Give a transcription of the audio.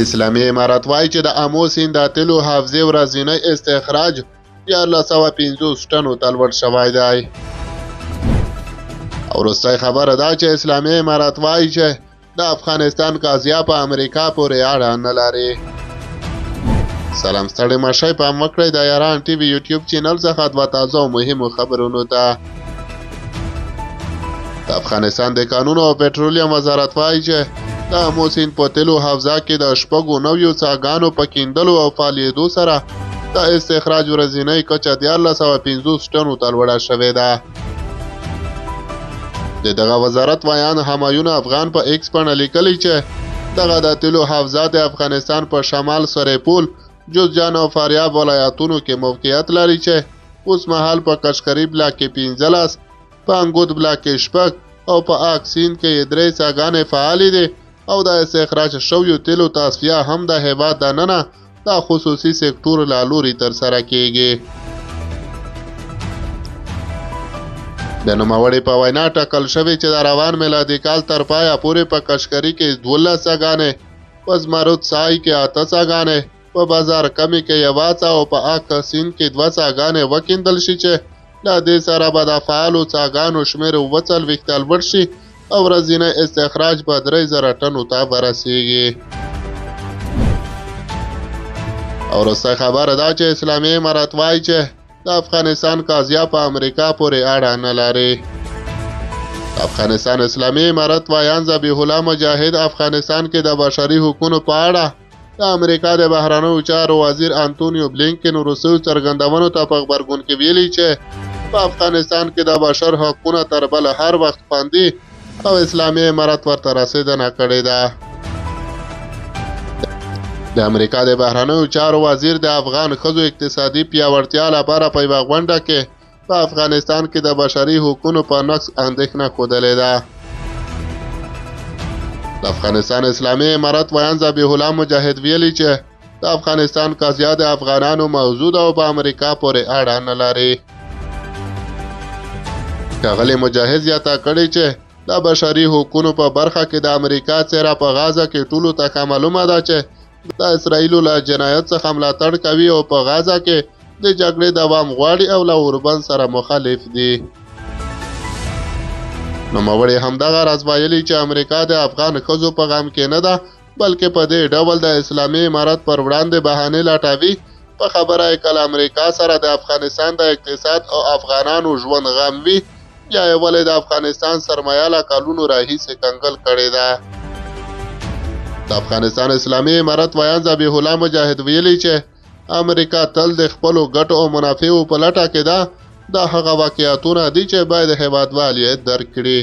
اسلامي امارات وایي چې د آمو سیند د تیلو حافظې ورځنی استخراج 1450 ټنو ته لوړ شوی دی. او وروستی خبره ده چې اسلامي امارات وایي چې د افغانستان قضیه په امریکا پورې اړه نه لري. سلام ستړي مه شئ، پام وکړئ د یاران ټي وي یوټیوب چینل څخه دوه تازه او مهمو خبرونو ته. د افغانستان د کانونو او پټرولیم وزارت وایي چې د آمو سیند په تیلو حوزه کې د 9 څاګانو په کیندلو او فعالیدو سره د استخراج ورځنۍ کچه 1450 ټنو ته لوړه شوې ده. د دغه وزارت ویان همایون افغان په ایکس باندې لیکلی چې دغه د تیلو حوزه د افغانستان په شمال سرپول، جوزجان او فاریاب ولایتونو کې موقعیت لري چې اوس مهال په کشکري بلاک کې 15، په انګود بلاک کې 6 او په آک سیند کې 3 څاګانې فعالې دي او د استخراج شویو تیلو تصفیه هم د هیواد دننه د خصوصي سکتور له لوري ترسره کیږي. د نوموړي په وینا ټاکل شوی چې د روان میلادي کال تر پایه پورې په کشکري کې 12 څاګانې، په زمرد سای کې 8 څاګانې، په بازار کمی کې 1 او په آک سیند کې 2 څاګانې وکیندل شي چې له دې سره به د فعالو څاګانو شمېر 40 لوړ شي او ورځنی استخراج به 3000 ټنو ته ورسیږي. او وروستی خبره ده چې اسلامي امارات وایي چې د افغانستان قضیه په امریکا پورې اړه نه لري. د افغانستان اسلامي امارات ویان ذبیح الله مجاهد افغانستان کې د بشري حقوقو په اړه د امریکا د بهرنیو چارو وزیر انتونیو بلینکن وروستیو څرګندونو ته په غبرګون کې ویلي چې په افغانستان کې د بشر حقونه تر بله هر وخت خوندي او اسلامي امارات ورته رسېدنه کړې ده. د امریکا د بهرنیو چارو وزیر د افغان ښځو اقتصادي پیاوړتیا لپاره په یوه غونډه کې په افغانستان کې د بشري حقوقو په نقض اندېښنه ښودلې ده. د افغانستان اسلامي امارات ویان ذبیح الله مجاهد ویلي چې د افغانستان قضیه د افغانانو موضوع ده او په امریکا پورې اړه نه لري. ښاغلي مجاهد زیاته کړې چې د بشري حقوقو په برخه کې د امریکا څیره په غزه کې ټولو ته ښه معلومه ده چې د اسرائیلو له جنایت څخه ملاتړ کوي او په غزه کې د جګړې دوام غواړي او له اوربند سره مخالف دي. نوموړي همدغه راز ویلي چې امریکا د افغان ښځو په غم کې نه ده، بلکې په دې ډول د اسلامي امارات پر وړاندې بهانې لټوي. په خبره یې کله امریکا سره د افغانستان د اقتصاد او افغانانو ژوند غم وي، یا یې ولې د افغانستان سرمایه له کلونو راهیسې کنګل کړې ده. د افغانستان اسلامي امارات ویان ذبیح الله مجاهد ویلي چې امریکا تل د خپلو ګټو او منافعو په لټه کې ده. دا هغه واقعیتونه دي چې باید هیوادوال یې درک کړي.